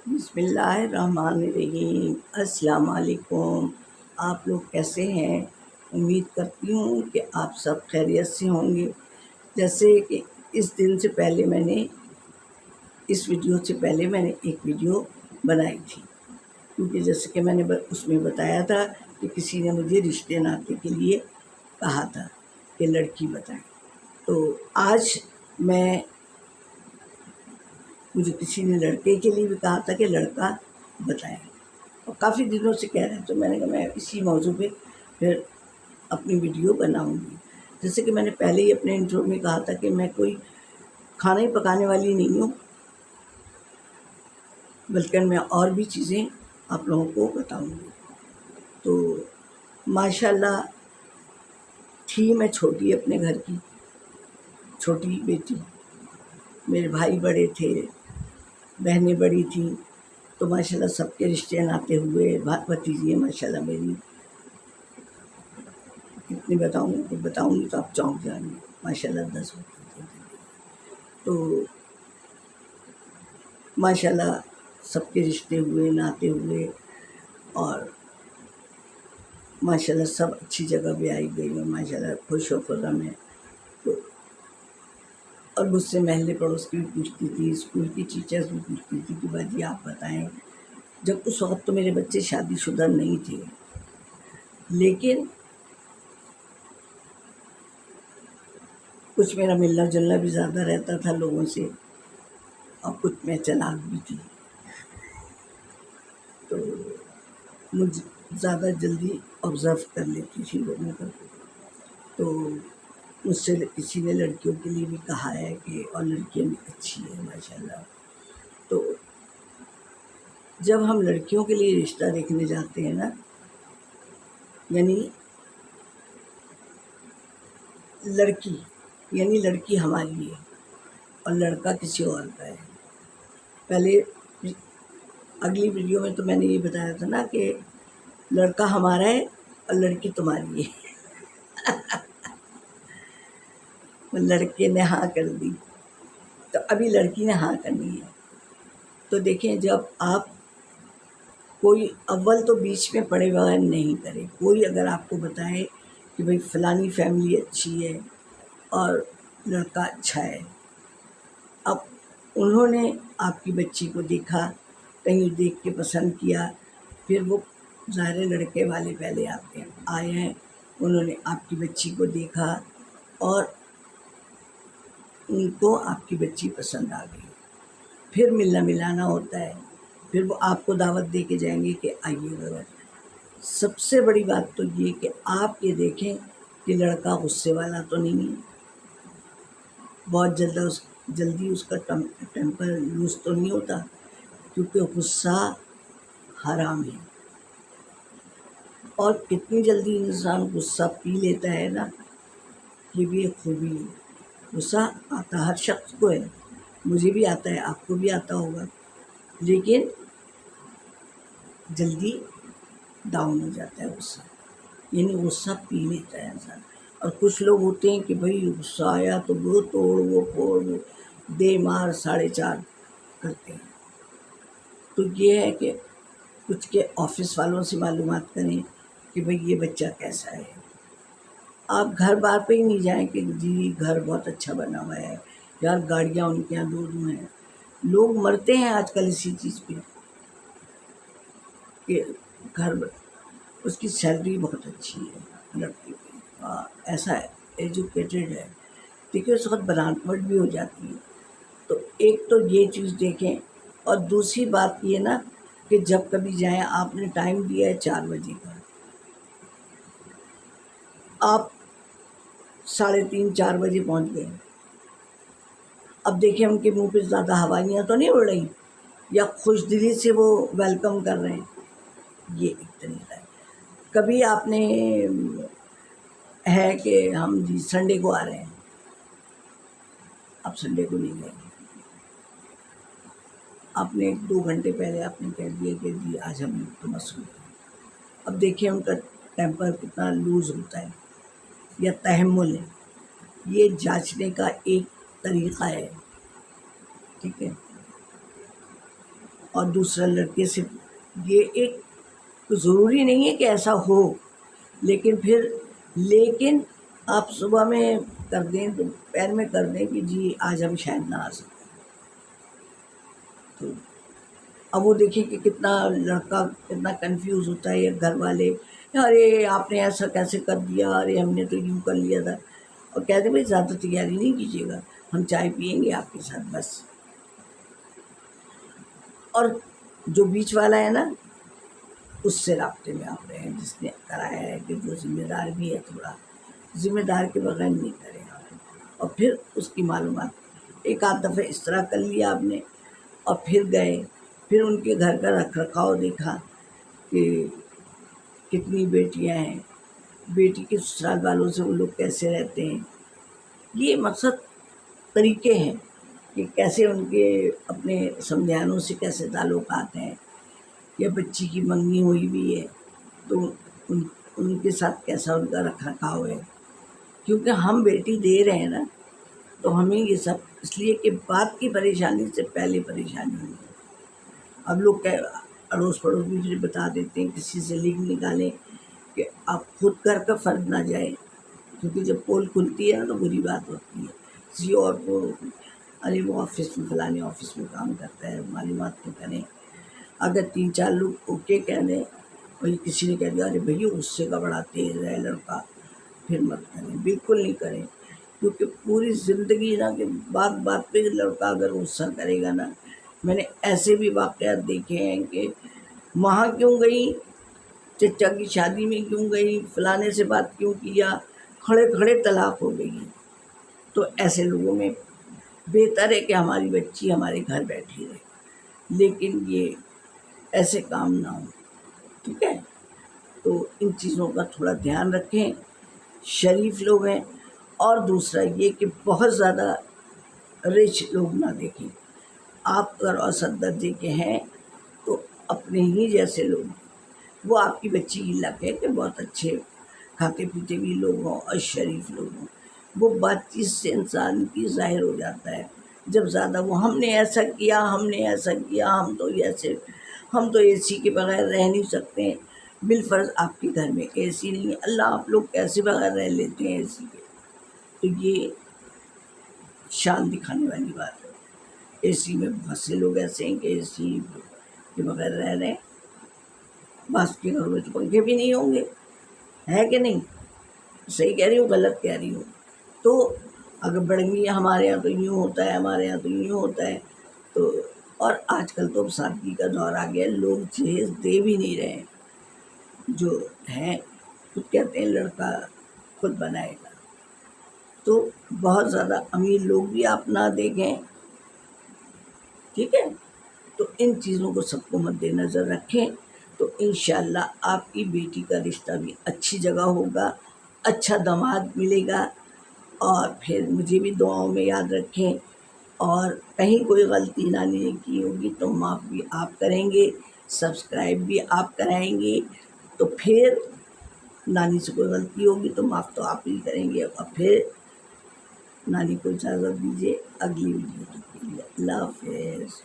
بسم اللہ الرحمن الرحیم۔ السلام علیکم۔ آپ لوگ کیسے ہیں؟ امید کرتی ہوں کہ آپ سب خیریت سے ہوں گے۔ جیسے کہ اس ویڈیو سے پہلے میں نے ایک ویڈیو بنائی تھی، کیونکہ جیسے کہ میں نے اس میں بتایا تھا کہ کسی نے مجھے رشتے ناطے کے لیے کہا تھا کہ لڑکی بتائیں۔ تو آج مجھے کسی نے لڑکے کے لیے بھی کہا تھا کہ لڑکا بتائیں، اور کافی دنوں سے کہہ رہے ہیں، تو میں نے کہا میں اسی موضوع پہ پھر اپنی ویڈیو بناؤں گی۔ جیسے کہ میں نے پہلے ہی اپنے انٹرو میں کہا تھا کہ میں کوئی کھانا ہی پکانے والی نہیں ہوں، بلکہ میں اور بھی چیزیں آپ لوگوں کو بتاؤں گی۔ تو ماشاءاللہ تھی میں چھوٹی، اپنے گھر کی چھوٹی بیٹی، میرے بھائی بڑے تھے، بہنیں بڑی تھیں، تو ماشاءاللہ سب کے رشتے ناتے ہوئے، بھتیجی ماشاءاللہ میری اتنی بتاؤں گی تو آپ چونک جائیں گے، ماشاءاللہ 10 بھتیجے تھے۔ تو ماشاءاللہ سب کے رشتے ہوئے، ناتے ہوئے، اور ماشاءاللہ سب اچھی جگہ بھی آئی گئی ہیں، ماشاءاللہ خوش و خرم ہے۔ تو اور مجھ سے محلے پڑوس کی بھی پوچھتی تھی، اسکول کی ٹیچرز بھی پوچھتی تھی کہ باجی آپ بتائیں۔ جب اس وقت تو میرے بچے شادی شدہ نہیں تھے، لیکن کچھ میرا ملنا جلنا بھی زیادہ رہتا تھا لوگوں سے، اور کچھ میں چلاک بھی تھی، تو مجھے زیادہ جلدی آبزرو کر لیتی تھی لوگوں کو۔ تو مجھ سے کسی نے لڑکیوں کے لیے بھی کہا ہے کہ، اور لڑکیاں بھی اچھی ہیں ماشاءاللہ۔ تو جب ہم لڑکیوں کے لیے رشتہ دیکھنے جاتے ہیں نا، لڑکی ہماری ہے اور لڑکا کسی اور کا ہے۔ پہلے اگلی ویڈیو میں تو میں نے یہ بتایا تھا نا کہ لڑکا ہمارا ہے اور لڑکی تمہاری ہے۔ لڑکے نے ہاں کر دی، تو ابھی لڑکی نے ہاں کرنی ہے۔ تو دیکھیں، جب آپ کوئی اول تو بیچ میں پڑے بغیر نہیں کرے، کوئی اگر آپ کو بتائے کہ بھئی فلانی فیملی اچھی ہے اور لڑکا اچھا ہے، اب انہوں نے آپ کی بچی کو دیکھا، کہیں دیکھ کے پسند کیا، پھر وہ ظاہر لڑکے والے پہلے آئے ہیں، انہوں نے آپ کی بچی کو دیکھا اور ان کو آپ کی بچی پسند آ گئی، پھر ملنا ملانا ہوتا ہے، پھر وہ آپ کو دعوت دے کے جائیں گے کہ آئیے گا۔ سب سے بڑی بات تو یہ کہ آپ یہ دیکھیں کہ لڑکا غصے والا تو نہیں ہے، بہت جلدی اس کا ٹیمپر لوز تو نہیں ہوتا، کیونکہ غصہ حرام ہے، اور کتنی جلدی انسان غصہ پی لیتا ہے نا، یہ بھی ایک خوبی ہے۔ غصہ آتا ہر شخص کو ہے، مجھے بھی آتا ہے، آپ کو بھی آتا ہوگا، لیکن جلدی ڈاؤن ہو جاتا ہے غصہ، غصہ پی لیتا ہے انسان۔ اور کچھ لوگ ہوتے ہیں کہ بھئی غصہ آیا تو وہ توڑ وہ پھوڑ وہ دے مار 4.5 کرتے ہیں۔ تو یہ ہے کہ کچھ کے آفس والوں سے معلومات کریں کہ بھئی یہ بچہ کیسا ہے۔ آپ گھر بار پہ ہی نہیں جائیں کہ جی گھر بہت اچھا بنا ہوا ہے، یار گاڑیاں ان کے یہاں 2 ہیں۔ لوگ مرتے ہیں آج کل اسی چیز پہ کہ گھر، اس کی سیلری بہت اچھی ہے لڑکی کی، ایسا ہے، ایجوکیٹڈ ہے، دیکھیں اس وقت بناوٹ بھی ہو جاتی ہے۔ تو ایک تو یہ چیز دیکھیں، اور دوسری بات یہ نا کہ جب کبھی جائیں، آپ نے ٹائم دیا ہے 4 بجے کا، آپ 3:30 4 بجے پہنچ گئے، اب دیکھیں ان کے منہ پہ زیادہ ہوائیاں تو نہیں اڑ رہی، یا خوش دلی سے وہ ویلکم کر رہے ہیں، یہ ایک طریقہ ہے۔ کبھی آپ نے ہے کہ ہم جی سنڈے کو آ رہے ہیں، اب سنڈے کو نہیں گئے، آپ نے 2 گھنٹے پہلے آپ نے کہہ دیا کہ جی آج ہم تو مصروف ہیں۔ اب دیکھیں ان کا ٹیمپر کتنا لوز ہوتا ہے یا تحمل ہے، یہ جانچنے کا ایک طریقہ ہے، ٹھیک ہے۔ اور دوسرا لڑکے سے، یہ ایک ضروری نہیں ہے کہ ایسا ہو، لیکن آپ صبح میں کر دیں، دوپہر میں کر دیں کہ جی آج ہم شاید نہ آ سکیں، تو اب وہ دیکھیں کہ کتنا لڑکا کتنا کنفیوز ہوتا ہے، یا گھر والے ارے آپ نے ایسا کیسے کر دیا، ارے ہم نے تو یوں کر لیا تھا، اور کہتے ہیں بھائی زیادہ تیاری نہیں کیجیے گا، ہم چائے پئیں گے آپ کے ساتھ بس۔ اور جو بیچ والا ہے نا، اس سے رابطے میں آپ رہے ہیں، جس نے کرایا ہے، کہ جو ذمہ دار بھی ہے، تھوڑا ذمہ دار کے بغیر نہیں کریں آپ، اور پھر اس کی معلومات ایک آدھ دفعہ اس طرح کر لیا آپ نے، اور پھر گئے، پھر ان کے گھر کا رکھ رکھاؤ دیکھا کہ کتنی بیٹیاں ہیں، بیٹی کے سسرال والوں سے وہ لوگ کیسے رہتے ہیں، یہ مقصد طریقے ہیں کہ کیسے ان کے اپنے سمدھیانوں سے کیسے تعلقات ہیں، یا بچی کی منگنی ہوئی بھی ہے تو ان کے ساتھ کیسا ان کا رکھ رکھاؤ ہے، کیونکہ ہم بیٹی دے رہے ہیں نا، تو ہمیں یہ سب اس لیے کہ بات کی پریشانی سے پہلے پریشانی ہوگی۔ اب لوگ اڑوس پڑوس بھی مجھے بتا دیتے ہیں، کسی سے لنک نکالیں کہ آپ خود گھر کا فرد نہ جائے، کیونکہ جب پول کھلتی ہے نا تو بری بات ہوتی ہے، کسی اور کو ارے وہ آفس میں فلانے آفس میں کام کرتا ہے، معلومات تو کریں، اگر 3-4 لوگ اوکے کہہ دیں، اور کسی نے کہہ دیا ارے بھائی غصے کا بڑا تیز ہے لڑکا، پھر مت کریں، بالکل نہیں کریں، کیونکہ پوری زندگی نا کہ بات بات پہ لڑکا اگر غصہ کرے گا نا، میں نے ایسے بھی واقعات دیکھے ہیں کہ وہاں کیوں گئی، چچا کی شادی میں کیوں گئی، فلانے سے بات کیوں کیا، کھڑے کھڑے طلاق ہو گئی، تو ایسے لوگوں میں بہتر ہے کہ ہماری بچی ہمارے گھر بیٹھی رہے، لیکن یہ ایسے کام نہ ہو، ٹھیک ہے؟ تو ان چیزوں کا تھوڑا دھیان رکھیں، شریف لوگ ہیں، اور دوسرا یہ کہ بہت زیادہ رچ لوگ نہ دیکھیں، آپ اگر اوسط درجے کے ہیں تو اپنے ہی جیسے لوگ، وہ آپ کی بچی کی لک ہے کہ بہت اچھے کھاتے پیتے بھی لوگ ہوں اور شریف لوگ ہوں، وہ بات چیت سے انسان کی ظاہر ہو جاتا ہے، جب زیادہ وہ ہم نے ایسا کیا، ہم نے ایسا کیا، ہم تو اے سی کے بغیر رہ نہیں سکتے، بالفرض آپ کے گھر میں اے سی نہیں ہے، اللہ آپ لوگ کیسے بغیر رہ لیتے ہیں اے سی کے، تو یہ شان دکھانے والی بات ہے۔ اے سی میں بہت سے لوگ ایسے ہیں کہ اے سی کے بغیر رہ رہے ہیں، بعض کے گھروں میں تو پنکھے بھی نہیں ہوں گے، ہے کہ نہیں؟ صحیح کہہ رہی ہوں غلط کہہ رہی ہوں؟ تو اگر بڑھنگی ہمارے یہاں تو یوں ہوتا ہے، ہمارے یہاں تو یوں ہوتا ہے، تو اور آج کل تو سادگی کا دور آ گیا، لوگ جہیز دے بھی نہیں رہے ہیں، جو ہیں خود کہتے ہیں لڑکا خود بنائے گا، تو بہت زیادہ امیر لوگ بھی آپ نہ دیکھیں، ٹھیک ہے؟ تو ان چیزوں کو سب کو مد نظر رکھیں، تو انشاءاللہ آپ کی بیٹی کا رشتہ بھی اچھی جگہ ہوگا، اچھا داماد ملے گا، اور پھر مجھے بھی دعاؤں میں یاد رکھیں، اور کہیں کوئی غلطی نانی نے کی ہوگی تو معاف بھی آپ کریں گے، سبسکرائب بھی آپ کرائیں گے، تو پھر نانی سے کوئی غلطی ہوگی تو معاف تو آپ ہی کریں گے، اور پھر نانی کو اجازت دیجیے اگلی ویڈیو کے لیے، اللہ حافظ۔